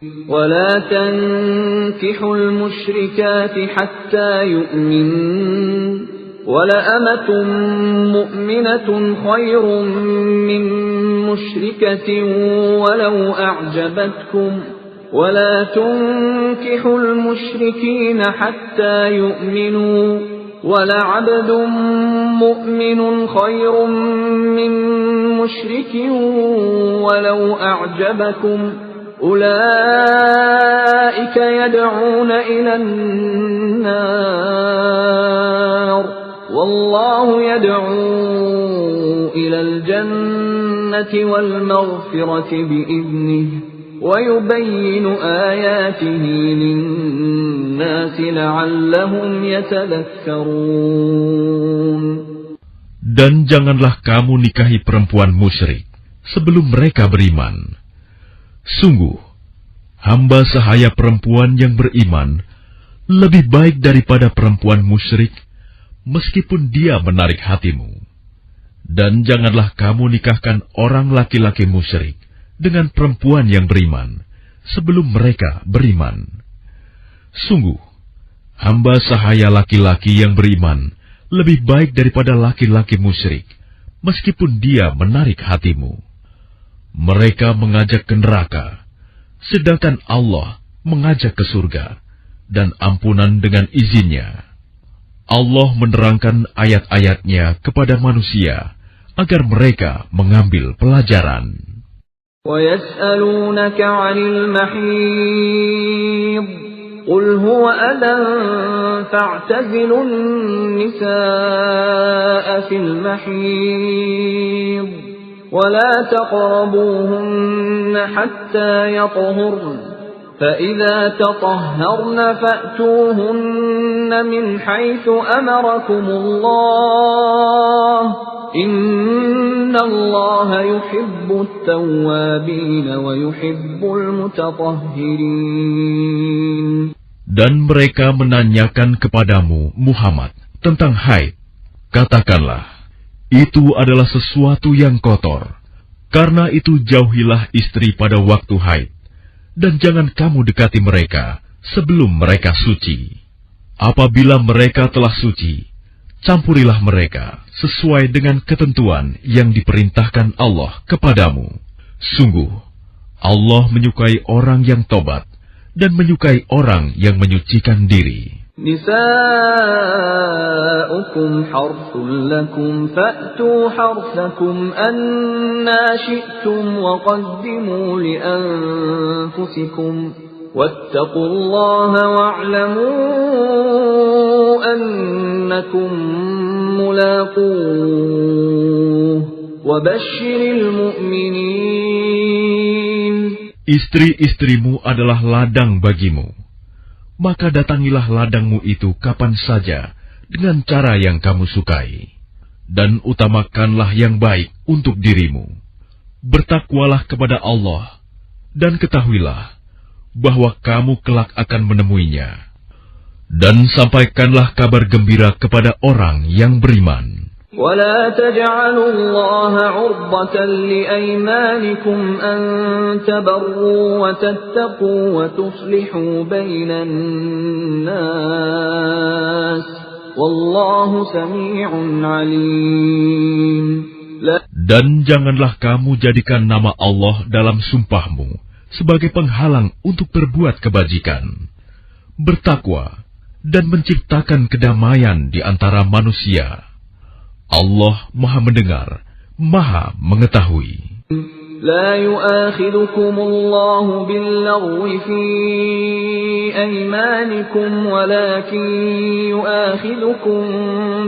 ولا تنكحوا المشركات حتى يؤمنوا ولأمة مؤمنة خير من مشركة ولو أعجبتكم ولا تنكحوا المشركين حتى يؤمنوا ولعبد مؤمن خير من مشرك ولو أعجبكم أولئك يدعون إلى النار والله يدعو إلى الجنة والمغفرة بإذنه ويبين آياته للناس لعلهم يتذكرون. Dan janganlah kamu nikahi perempuan musyrik sebelum mereka beriman. Sungguh, hamba sahaya perempuan yang beriman lebih baik daripada perempuan musyrik, meskipun dia menarik hatimu. Dan janganlah kamu nikahkan orang laki-laki musyrik dengan perempuan yang beriman, sebelum mereka beriman. Sungguh, hamba sahaya laki-laki yang beriman lebih baik daripada laki-laki musyrik, meskipun dia menarik hatimu. Mereka mengajak ke neraka, sedangkan Allah mengajak ke surga, dan ampunan dengan izinnya. Allah menerangkan ayat-ayatnya kepada manusia, agar mereka mengambil pelajaran. وَيَسْأَلُونَكَ عَنِ الْمَحِيضِ قُلْ هُوَ أَذًى فَاعْتَزِلُوا النِّسَاءَ فِي الْمَحِيضِ وَلَا تَقْرَبُوهُنَّ حَتَّى يَطْهُرْنَ فَإِذَا تَطَهَّرْنَ فَأْتُوهُنَّ مِنْ حَيْثُ أَمَرَكُمُ اللَّهُ إِنَّ اللَّهَ يُحِبُّ التَّوَّابِينَ وَيُحِبُّ الْمُتَطَهِّرِينَ. Dan mereka menanyakan kepadamu, Muhammad, tentang haid. Katakanlah, itu adalah sesuatu yang kotor. Karena itu jauhilah istri pada waktu haid, dan jangan kamu dekati mereka sebelum mereka suci. Apabila mereka telah suci, campurilah mereka sesuai dengan ketentuan yang diperintahkan Allah kepadamu. Sungguh, Allah menyukai orang yang tobat dan menyukai orang yang menyucikan diri. نساؤكم حرث لكم فأتوا حرثكم أنى شئتم وقدموا لأنفسكم واتقوا الله واعلموا أنكم ملاقوه وبشر المؤمنين. Istri-istrimu adalah ladang bagimu. Maka datangilah ladangmu itu kapan saja dengan cara yang kamu sukai, dan utamakanlah yang baik untuk dirimu. Bertakwalah kepada Allah, dan ketahuilah bahwa kamu kelak akan menemuinya. Dan sampaikanlah kabar gembira kepada orang yang beriman. ولا تجعلوا الله عرضة لأيمانكم أن تبروا وتتقوا وتصلحوا بين الناس والله سميع عليم. Dan janganlah kamu jadikan nama Allah dalam sumpahmu sebagai penghalang untuk berbuat kebajikan. Bertakwa dan menciptakan kedamaian di antara manusia. Allah Maha Mendengar, Maha Mengetahui. لا يؤاخذكم الله باللغو في أيمانكم ولكن يؤاخذكم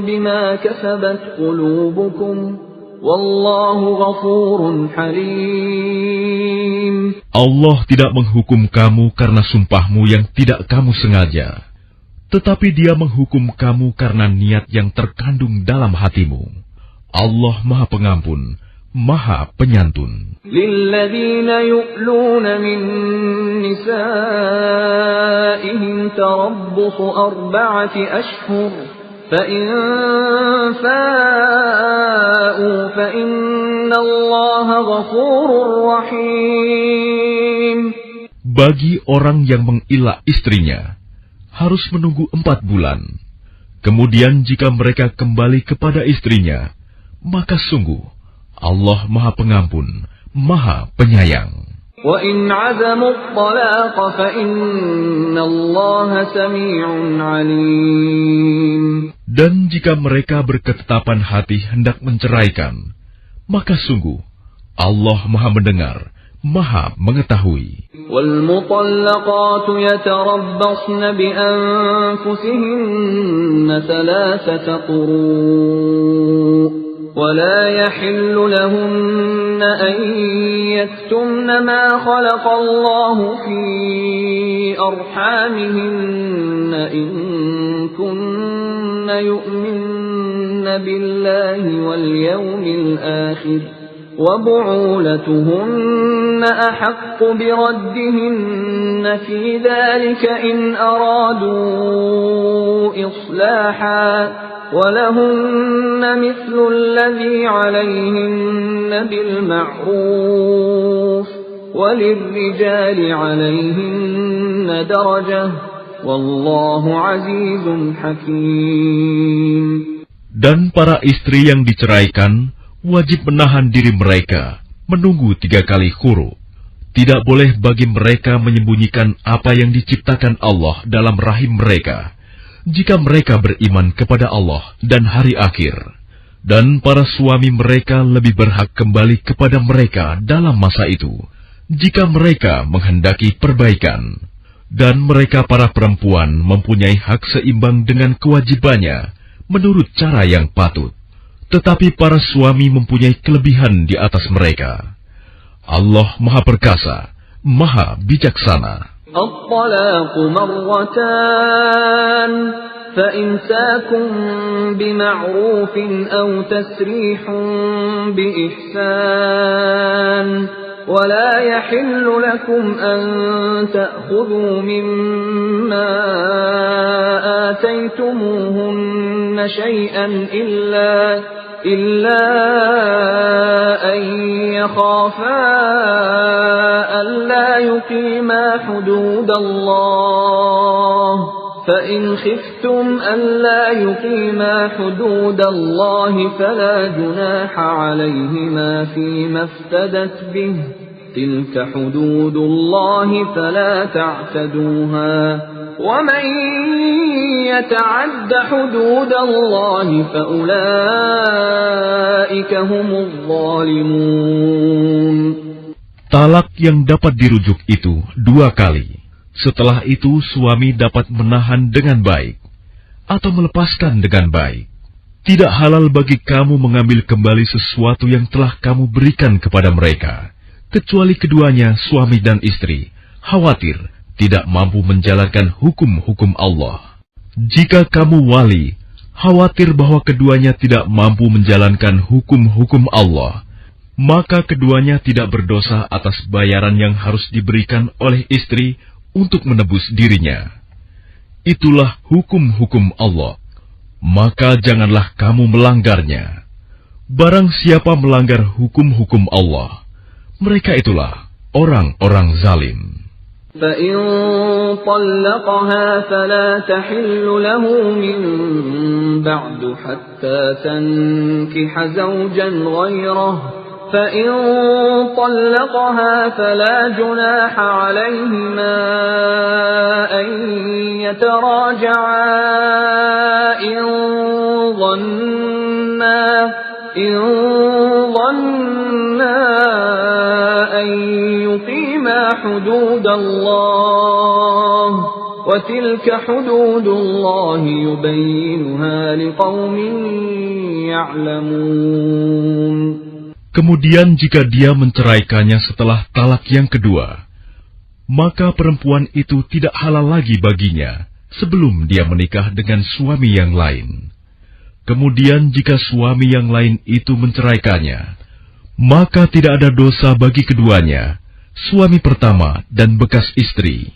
بما كسبت قلوبكم والله غفور حليم. Allah tidak menghukum kamu karena sumpahmu yang tidak kamu sengaja. Tetapi Dia menghukum kamu karena niat yang terkandung dalam hatimu. Allah Maha Pengampun, Maha Penyantun. لِلَّذِينَ يُؤْلُونَ مِن نِّسَائِهِمْ تَرَبُّصُ 4 أشهر فَإِن فَاءُوا فَإِنَّ اللَّهَ غَفُورٌ رَّحِيمٌ. Bagi orang yang mengilah istrinya, harus menunggu 4 bulan. Kemudian jika mereka kembali kepada istrinya, maka sungguh Allah Maha Pengampun, Maha Penyayang. وَإِنْ عَزَمُوا الطَّلَاقَ فَإِنَّ اللَّهَ سَمِيعٌ عَلِيمٌ. Dan jika mereka berketetapan hati hendak menceraikan, maka sungguh Allah Maha Mendengar, Maha Mengetahui. وَالْمُطَلَّقَاتُ يَتَرَبَّصْنَ بِأَنفُسِهِنَّ 3 قُرُوءٍ وَلَا يَحِلُّ لَهُنَّ أَن يَكْتُمْنَ مَا خَلَقَ اللَّهُ فِي أَرْحَامِهِنَّ إِن كُنَّ يُؤْمِنَّ بِاللَّهِ وَالْيَوْمِ الْآخِرِ وَبُعُولَتُهُنَّ أَحَقُّ بِرَدِّهِنَّ فِي ذَلِكَ إِنْ أَرَادُوا إِصْلَاحًا وَلَهُنَّ مِثْلُ الَّذِي عَلَيْهِنَّ بِالْمَعْرُوفِ وَلِلرِّجَالِ عَلَيْهِنَّ دَرَجَةٌ وَاللَّهُ عَزِيزٌ حَكِيمٌ. Dan para istri yang diceraikan wajib menahan diri mereka menunggu 3 kali quru. Tidak boleh bagi mereka menyembunyikan apa yang diciptakan Allah dalam rahim mereka, jika mereka beriman kepada Allah dan hari akhir. Dan para suami mereka lebih berhak kembali kepada mereka dalam masa itu, jika mereka menghendaki perbaikan. Dan mereka para perempuan mempunyai hak seimbang dengan kewajibannya menurut cara yang patut. Tetapi para suami mempunyai kelebihan di atas mereka. Allah Maha Perkasa, Maha Bijaksana. الطلاق مرتان فإمساك بمعروف أو تسريح بإحسان ولا يحل لكم أن تأخذوا مما آتيتموهن شيئا إلا أن يخافا ألا يقيما حدود الله فإن خفتم ألا يقيما حدود الله فلا جناح عليهما فيما افتدت به تلك حدود الله فلا تعتدوها ومن يتعد حدود الله فأولئك هم الظالمون. Talak yang dapat dirujuk itu 2 kali. Setelah itu suami dapat menahan dengan baik atau melepaskan dengan baik. Tidak halal bagi kamu mengambil kembali sesuatu yang telah kamu berikan kepada mereka, kecuali keduanya suami dan istri khawatir tidak mampu menjalankan hukum-hukum Allah. Jika kamu wali khawatir bahwa keduanya tidak mampu menjalankan hukum-hukum Allah, maka keduanya tidak berdosa atas bayaran yang harus diberikan oleh istri untuk menebus dirinya. Itulah hukum-hukum Allah, maka janganlah kamu melanggarnya. Barang siapa melanggar hukum-hukum Allah, mereka itulah orang-orang zalim. فَإِن طَلَّقَهَا فَلَا تَحِلُّ لَهُ مِن بَعْدُ حَتَّى تَنكِحَ زَوْجًا غَيْرَهُ فَإِن طَلَّقَهَا فَلَا جُنَاحَ عَلَيْهِمَا أَن يَتَرَاجَعَا إِن ظَنَّا أَن يُقِيمَا حُدُودَ اللَّهِ وَتِلْكَ حُدُودُ اللَّهِ يُبَيِّنُهَا لِقَوْمٍ يَعْلَمُونَ. Kemudian jika dia menceraikannya setelah talak yang kedua, maka perempuan itu tidak halal lagi baginya sebelum dia menikah dengan suami yang lain. Kemudian jika suami yang lain itu menceraikannya, maka tidak ada dosa bagi keduanya, suami pertama dan bekas istri,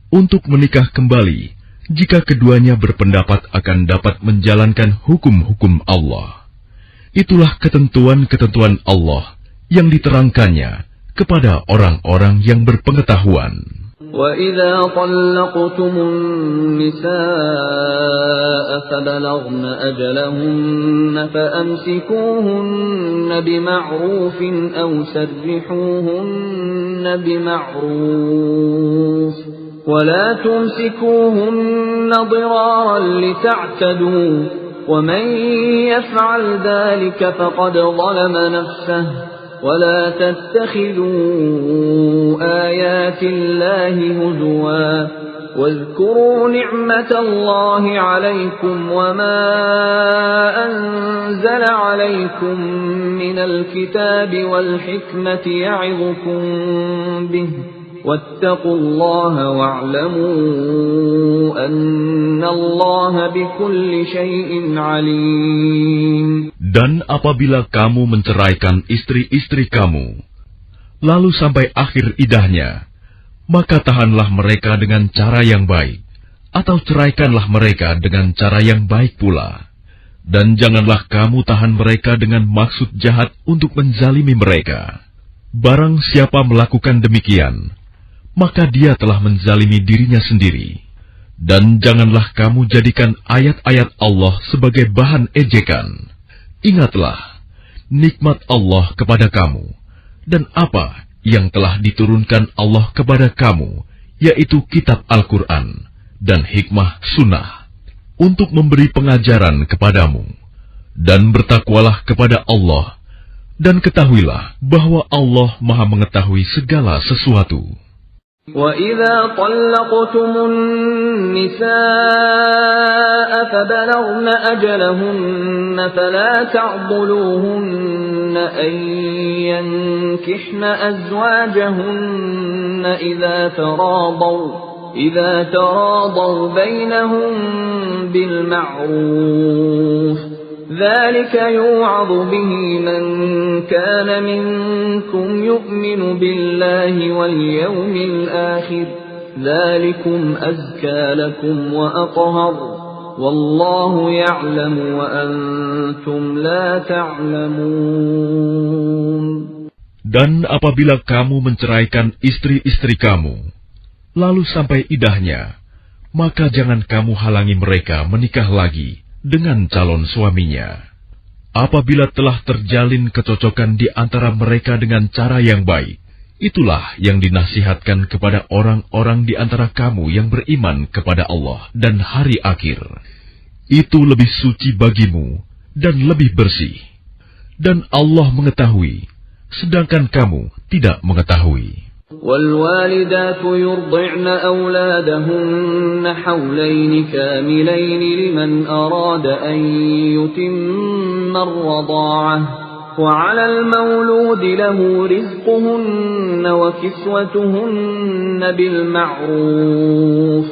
untuk menikah kembali jika keduanya berpendapat akan dapat menjalankan hukum-hukum Allah. Itulah ketentuan-ketentuan Allah yang diterangkannya kepada orang-orang yang berpengetahuan. وَإِذَا طَلَّقْتُمُ النِّسَاءَ فَبَلَغْنَ أَجَلَهُنَّ فَأَمْسِكُوهُنَّ بِمَعْرُوفٍ أَوْ سَرِّحُوهُنَّ بِمَعْرُوفٍ وَلَا تُمْسِكُوهُنَّ ضِرَارًا لِتَعْتَدُوا وَمَنْ يَفْعَلْ ذَلِكَ فَقَدْ ظَلَمَ نَفْسَهُ وَلَا تَتَّخِذُوا آيَاتِ اللَّهِ هُزُوًا وَاذْكُرُوا نِعْمَةَ اللَّهِ عَلَيْكُمْ وَمَا أَنزَلَ عَلَيْكُمْ مِنَ الْكِتَابِ وَالْحِكْمَةِ يَعِظُكُمْ بِهِ وَاتَّقُوا اللَّهَ وَاعْلَمُوا أَنَّ اللَّهَ بِكُلِّ شَيْءٍ عَلِيمٌ. Dan apabila kamu menceraikan istri-istri kamu, lalu sampai akhir idahnya, maka tahanlah mereka dengan cara yang baik, atau ceraikanlah mereka dengan cara yang baik pula. Dan janganlah kamu tahan mereka dengan maksud jahat untuk menzalimi mereka. Barang siapa melakukan demikian, maka dia telah menzalimi dirinya sendiri. Dan janganlah kamu jadikan ayat-ayat Allah sebagai bahan ejekan. Ingatlah nikmat Allah kepada kamu, dan apa yang telah diturunkan Allah kepada kamu, yaitu kitab Al-Quran dan hikmah sunnah, untuk memberi pengajaran kepadamu. Dan bertakwalah kepada Allah, dan ketahuilah bahwa Allah Maha mengetahui segala sesuatu. وَإِذَا طَلَّقْتُمُ النِّسَاءَ فَبَلَغْنَ أَجَلَهُنَّ فَلَا تَعْضُلُوهُنَّ أَن يَنكِحْنَ أَزْوَاجَهُنَّ إِذَا تَرَاضَوْا بَيْنَهُم بِالْمَعْرُوفِ ذَلِكَ يُوعَظُ بِهِ مَن كَانَ مِنكُمْ يُؤْمِنُ بِاللَّهِ وَالْيَوْمِ الْآخِرِ ذَلِكُمْ أَزْكَى لَكُمْ وَأَطْهَرُ وَاللَّهُ يَعْلَمُ وَأَنْتُمْ لَا تَعْلَمُونَ. Dan apabila kamu menceraikan istri-istri kamu, lalu sampai idahnya, maka jangan kamu halangi mereka menikah lagi dengan calon suaminya. Apabila telah terjalin kecocokan di antara mereka dengan cara yang baik, itulah yang dinasihatkan kepada orang-orang di antara kamu yang beriman kepada Allah dan hari akhir. Itu lebih suci bagimu dan lebih bersih. Dan Allah mengetahui, sedangkan kamu tidak mengetahui. وَالْوَالِدَاتُ يُرْضِعْنَ أَوْلَادَهُنَّ حَوْلَيْنِ كَامِلَيْنِ لِمَنْ أَرَادَ أَنْ يُتِمَّ الرَّضَاعَةَ وَعَلَى الْمَوْلُودِ لَهُ رِزْقُهُنَّ وَكِسْوَتُهُنَّ بِالْمَعْرُوفِ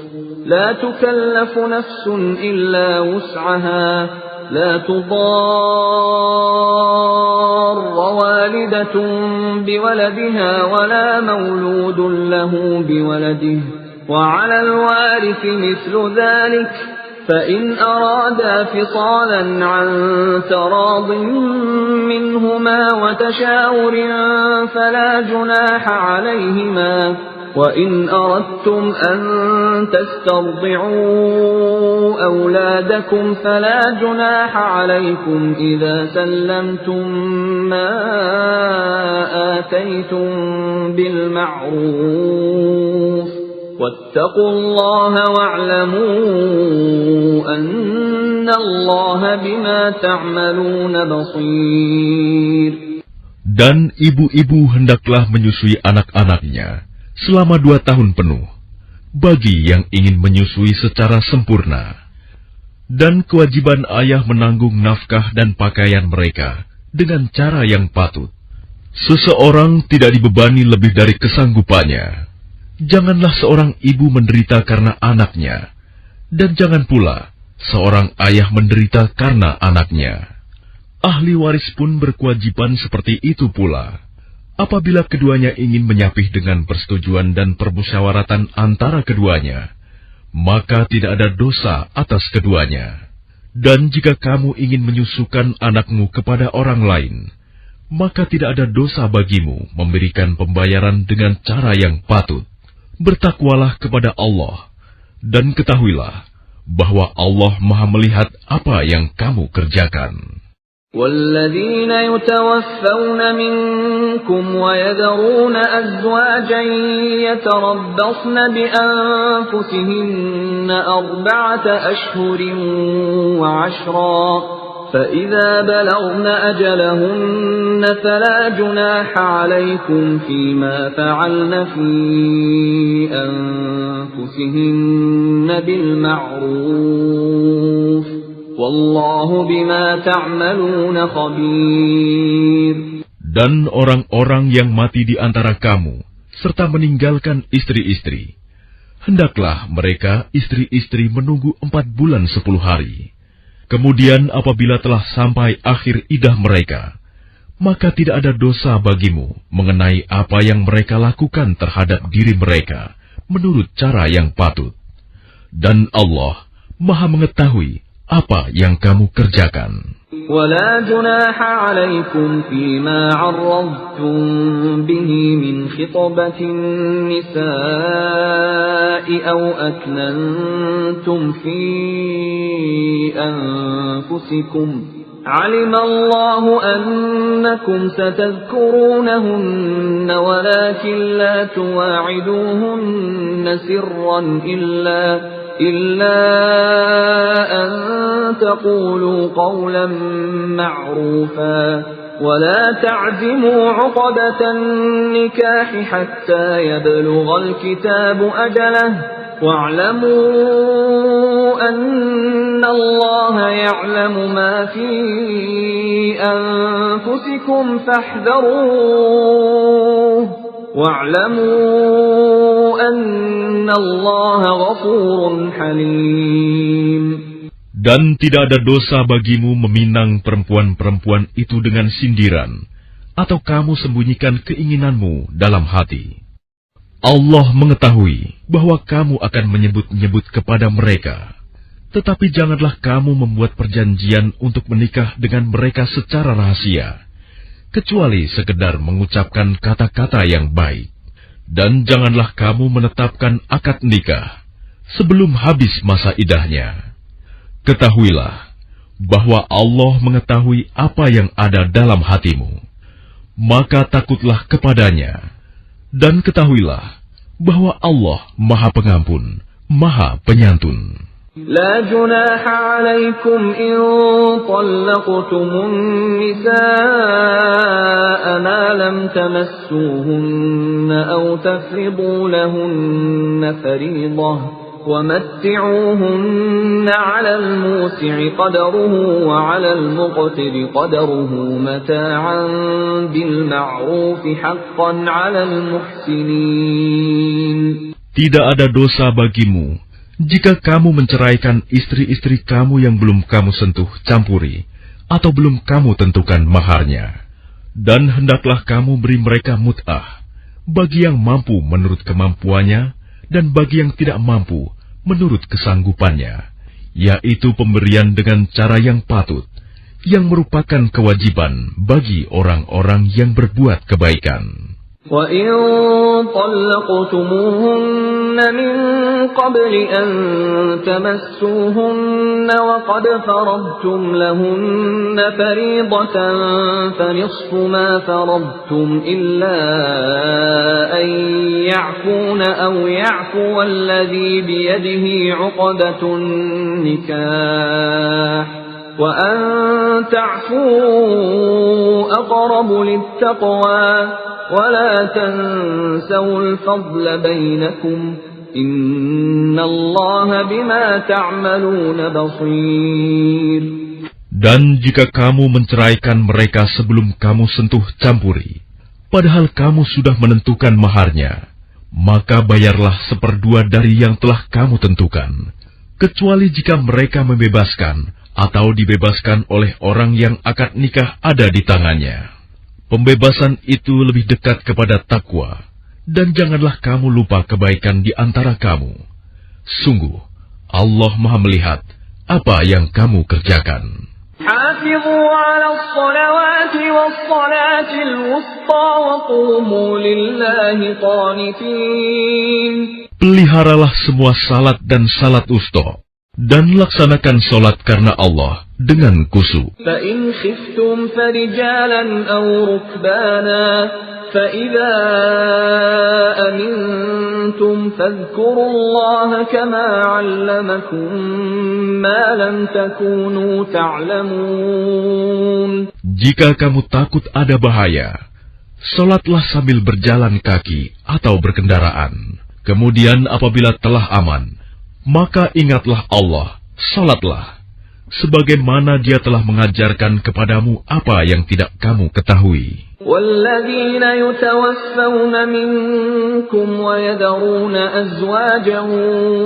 لَا تُكَلَّفُ نَفْسٌ إِلَّا وُسْعَهَا لا تضار والدة بولدها ولا مولود له بولده وعلى الوارث مثل ذلك فإن أرادا فصالا عن تراض منهما وتشاور فلا جناح عليهما وَإِنْ أَرَدْتُمْ أَنْ تَسْتَرْضِعُوا أَوْلَادَكُمْ فَلَا جُنَاحَ عَلَيْكُمْ إِذَا سَلَّمْتُمْ مَا آتَيْتُمْ بِالْمَعْرُوفِ وَاتَّقُوا اللَّهَ وَاعْلَمُوا أَنَّ اللَّهَ بِمَا تَعْمَلُونَ بَصِيرٌ. Dan ibu-ibu hendaklah menyusui anak-anaknya selama 2 tahun penuh, bagi yang ingin menyusui secara sempurna. Dan kewajiban ayah menanggung nafkah dan pakaian mereka dengan cara yang patut. Seseorang tidak dibebani lebih dari kesanggupannya. Janganlah seorang ibu menderita karena anaknya, dan jangan pula seorang ayah menderita karena anaknya. Ahli waris pun berkewajiban seperti itu pula. Apabila keduanya ingin menyapih dengan persetujuan dan permusyawaratan antara keduanya, maka tidak ada dosa atas keduanya. Dan jika kamu ingin menyusukan anakmu kepada orang lain, maka tidak ada dosa bagimu memberikan pembayaran dengan cara yang patut. bertakwalah kepada Allah, dan ketahuilah bahwa Allah Maha melihat apa yang kamu kerjakan. والذين يتوفون منكم ويذرون أزواجا يتربصن بأنفسهن 4 أشهر وعشرا فإذا بلغن أجلهن فلا جناح عليكم فيما فعلن في أنفسهن بالمعروف Wallahu bima ta'maluna khabir. Dan orang-orang yang mati di antara kamu, serta meninggalkan istri-istri, hendaklah mereka istri-istri menunggu 4 bulan 10 hari. Kemudian apabila telah sampai akhir idah mereka, maka tidak ada dosa bagimu mengenai apa yang mereka lakukan terhadap diri mereka, menurut cara yang patut. Dan Allah Maha mengetahui apa yang kamu kerjakan. ولا جناح عليكم فيما عرضتم به من خطبة النساء أو أكننتم في أنفسكم علم الله أنكم ستذكرونهن ولكن لا تواعدوهن سرا إلا أن تقولوا قولا معروفا ولا تعزموا عقدة النكاح حتى يبلغ الكتاب أجله واعلموا أن الله يعلم ما في أنفسكم فاحذروه واعلموا أن الله غفور حليم. Dan tidak ada dosa bagimu meminang perempuan-perempuan itu dengan sindiran, atau kamu sembunyikan keinginanmu dalam hati. Allah mengetahui bahwa kamu akan menyebut-nyebut kepada mereka, tetapi janganlah kamu membuat perjanjian untuk menikah dengan mereka secara rahasia, kecuali sekedar mengucapkan kata-kata yang baik. Dan janganlah kamu menetapkan akad nikah sebelum habis masa idahnya. Ketahuilah bahwa Allah mengetahui apa yang ada dalam hatimu, maka takutlah kepadanya, dan ketahuilah bahwa Allah Maha Pengampun, Maha Penyantun. لا جناح عليكم إن طلقتم النساء ما لم تمسوهن أو تفرضوا لهن فريضة ومتعوهن على الموسع قدره وعلى المقتر قدره متاعا بالمعروف حقا على المحسنين. Tidak ada dosa bagimu jika kamu menceraikan istri-istri kamu yang belum kamu sentuh campuri, atau belum kamu tentukan maharnya. Dan hendaklah kamu beri mereka mut'ah, bagi yang mampu menurut kemampuannya, dan bagi yang tidak mampu menurut kesanggupannya, yaitu pemberian dengan cara yang patut, yang merupakan kewajiban bagi orang-orang yang berbuat kebaikan. وَإِن طَلَّقْتُمُوهُنَّ مِن قَبْلِ أَن تَمَسُّوهُنَّ وَقَدْ فَرَضْتُمْ لَهُنَّ فَرِيضَةً فَنِصْفُ مَا فَرَضْتُمْ إِلَّا أَن يَعْفُونَ أَوْ يَعْفُوَ الَّذِي بِيَدِهِ عُقْدَةُ النِّكَاحِ وَأَن تَعْفُوا أَقْرَبُ لِلتَّقْوَى وَلَا تَنْسَوْا الْفَضْلَ بَيْنَكُمْ إِنَّ اللَّهَ بِمَا تَعْمَلُونَ بَصِيرٌ. Dan jika kamu menceraikan mereka sebelum kamu sentuh campuri, padahal kamu sudah menentukan maharnya, maka bayarlah 1/2 dari yang telah kamu tentukan, kecuali jika mereka membebaskan atau dibebaskan oleh orang yang akad nikah ada di tangannya. Pembebasan itu lebih dekat kepada takwa, dan janganlah kamu lupa kebaikan di antara kamu. Sungguh, Allah Maha melihat apa yang kamu kerjakan. حافظوا على الصلوات والصلاة الوسطى وقوموا لله قانتين. Peliharalah semua salat dan salat wusta, dan laksanakan salat karena Allah dengan khusyuk. فإن خفتم فرجالا أو ركبانا فإذا أمنتم فاذكروا الله كما علمكم ما لم تكونوا تعلمون. Jika kamu takut ada bahaya, salatlah sambil berjalan kaki atau berkendaraan. Kemudian apabila telah aman, maka ingatlah Allah, salatlah, sebagaimana Dia telah mengajarkan kepadamu apa yang tidak kamu ketahui. والذين يتوفون منكم ويذرون أزواجا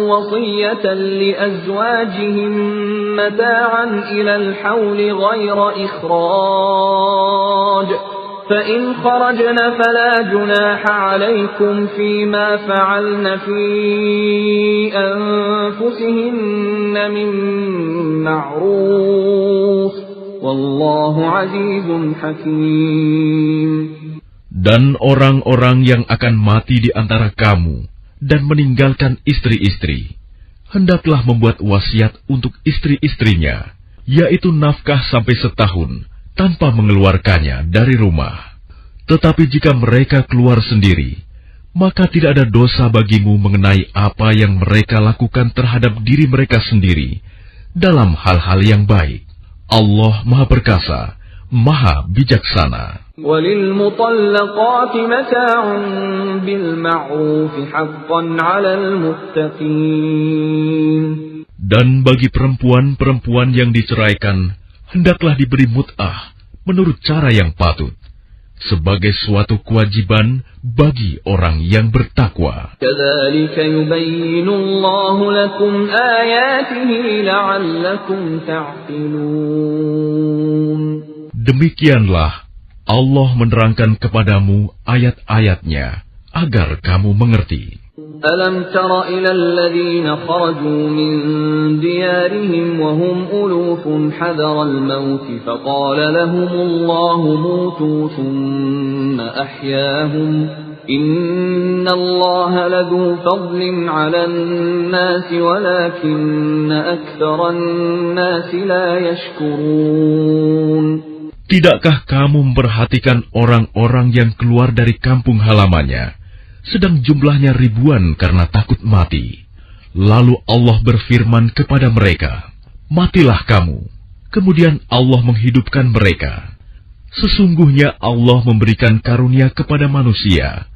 وصية لأزواجهم متاعا إلى الحول غير إخراج فإن خرجن فلا جناح عليكم فيما فعلن في أنفسهن من معروف Wallahu azizun hakim. Dan orang-orang yang akan mati di antara kamu dan meninggalkan istri-istri, hendaklah membuat wasiat untuk istri-istrinya, yaitu nafkah sampai setahun tanpa mengeluarkannya dari rumah. Tetapi jika mereka keluar sendiri, maka tidak ada dosa bagimu mengenai apa yang mereka lakukan terhadap diri mereka sendiri dalam hal-hal yang baik. Allah Maha Perkasa, Maha Bijaksana. وَلِلْمُطَلَّقَاتِ مَتَاعٌ بِالْمَعْرُوفِ حَقًّا عَلَى الْمُتَّقِينَ. Dan bagi perempuan-perempuan yang diceraikan, hendaklah diberi mut'ah menurut cara yang patut, sebagai suatu kewajiban bagi orang yang bertakwa. كَذَلِكَ يُبَيِّنُ اللَّهُ لَكُمْ آيَاتِهِ لَعَلَّكُمْ تَعْقِلُونَ. Demikianlah Allah menerangkan kepadamu ayat-ayatnya agar kamu mengerti. أَلَمْ تَرَ إِلَى الَّذِينَ خَرَجُوا مِنْ دِيَارِهِمْ وَهُمْ أُلُوفٌ حَذَرَ الْمَوْتِ فَقَالَ لَهُمُ اللَّهُ مُوتُوا ثُمَّ أَحْيَاهُمْ إِنَّ اللَّهَ لَذُو فَضْلٍ عَلَى النَّاسِ وَلَكِنَّ أَكْثَرَ النَّاسِ لَا يَشْكُرُونَ. Tidakkah kamu memperhatikan orang-orang yang keluar dari kampung halamannya, sedang jumlahnya ribuan karena takut mati? Lalu Allah berfirman kepada mereka, matilah kamu. Kemudian Allah menghidupkan mereka. Sesungguhnya Allah memberikan karunia kepada manusia,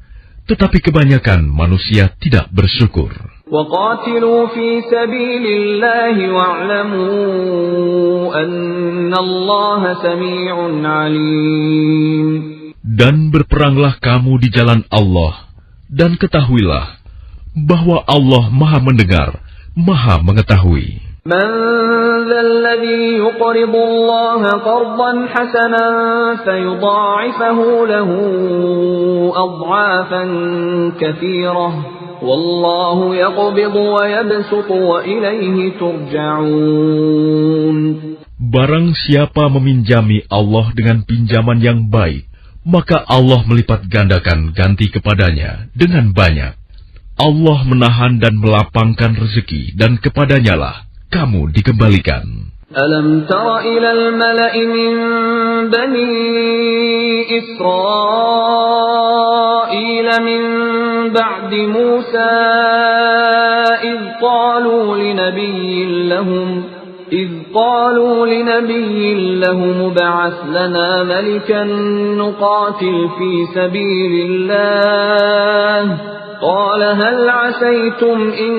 tetapi kebanyakan manusia tidak bersyukur. وَقَاتِلُوا فِي سَبِيلِ اللَّهِ وَاعْلَمُوا أَنَّ اللَّهَ سَمِيعٌ عَلِيمٌ. Dan berperanglah kamu di jalan Allah, dan ketahuilah bahwa Allah Maha mendengar, Maha mengetahui. مَنْ ذَا الَّذِي يُقْرِضُ اللَّهَ قَرْضًا حَسَنًا فَيُضَاعِفَهُ لَهُ أَضْعَافًا كَثِيرَةً وَاللَّهُ يَقْبِضُ وَيَبْسُطُ وَإِلَيْهِ تُرْجَعُونَ. Barang siapa meminjami Allah dengan pinjaman yang baik, maka Allah melipat gandakan ganti kepadanya dengan banyak. Allah menahan dan melapangkan rezeki, dan kepadanya lah kamu dikembalikan. أَلَمْ تَرَ إِلَى الْمَلَإِ مِنْ بَنِي إِسْرَائِيلَ مِنْ بَعْدِ مُوسَى إِذْ قَالُوا لِنَبِيٍّ لَهُمُ ابْعَثْ لَنَا مَلِكًا نُقَاتِلْ فِي سَبِيلِ اللَّهِ قَالَ هَلْ عَسَيْتُمْ إِن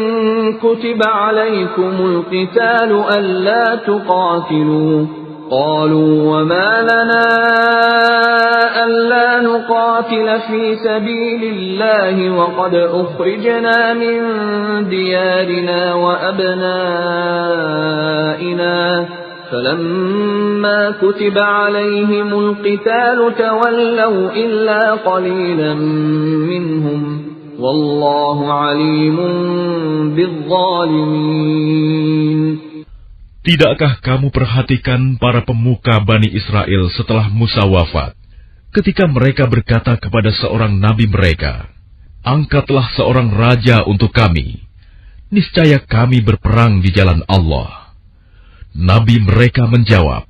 كُتِبَ عَلَيْكُمُ الْقِتَالُ أَلَّا تُقَاتِلُوا قَالُوا وَمَا لَنَا أَلَّا نُقَاتِلَ فِي سَبِيلِ اللَّهِ وَقَدْ أُخْرِجْنَا مِنْ دِيَارِنَا وَأَبْنَائِنَا فَلَمَّا كُتِبَ عَلَيْهِمُ الْقِتَالُ تَوَلَّوْا إِلَّا قَلِيلًا مِنْهُمْ وَاللَّهُ عَلِيمٌ بِالظَّالِمِينَ. Tidakkah kamu perhatikan para pemuka Bani Israel setelah Musa wafat, ketika mereka berkata kepada seorang nabi mereka, "Angkatlah seorang raja untuk kami, niscaya kami berperang di jalan Allah." Nabi mereka menjawab,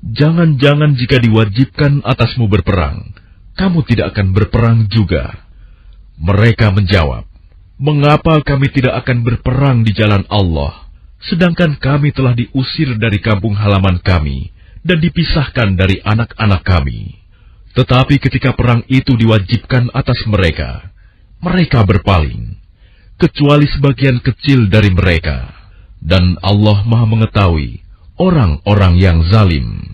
"Jangan-jangan jika diwajibkan atasmu berperang, kamu tidak akan berperang juga." Mereka menjawab, "Mengapa kami tidak akan berperang di jalan Allah, sedangkan kami telah diusir dari kampung halaman kami dan dipisahkan dari anak-anak kami?" Tetapi ketika perang itu diwajibkan atas mereka, mereka berpaling, kecuali sebagian kecil dari mereka. Dan Allah Maha mengetahui orang-orang yang zalim.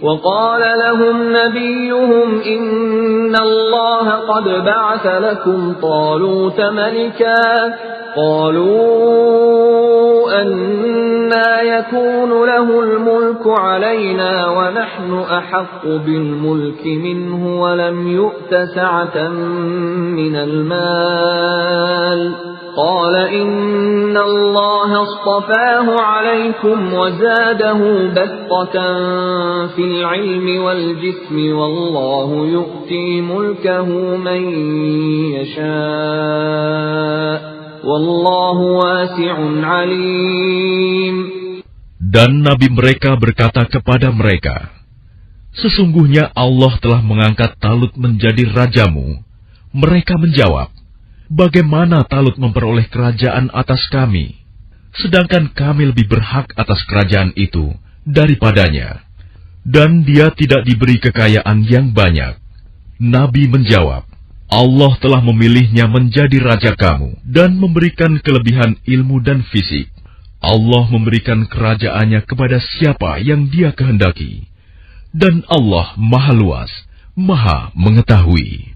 وقال لهم نبيهم إن الله قد بعث لكم طالوت ملكا قالوا أنى يكون له الملك علينا ونحن أحق بالملك منه ولم يؤت سعة من المال قال إن الله اصطفاه عليكم وزاده بسطة في العلم والجسم والله يؤتي ملكه من يشاء والله واسع عليم. Dan nabi mereka berkata kepada mereka, "Sesungguhnya Allah telah mengangkat Talut menjadi rajamu." Mereka menjawab, "Bagaimana Talut memperoleh kerajaan atas kami, sedangkan kami lebih berhak atas kerajaan itu daripadanya, dan dia tidak diberi kekayaan yang banyak?" Nabi menjawab, "Allah telah memilihnya menjadi raja kamu dan memberikan kelebihan ilmu dan fisik. Allah memberikan kerajaannya kepada siapa yang Dia kehendaki, dan Allah Maha Luas, Maha Mengetahui."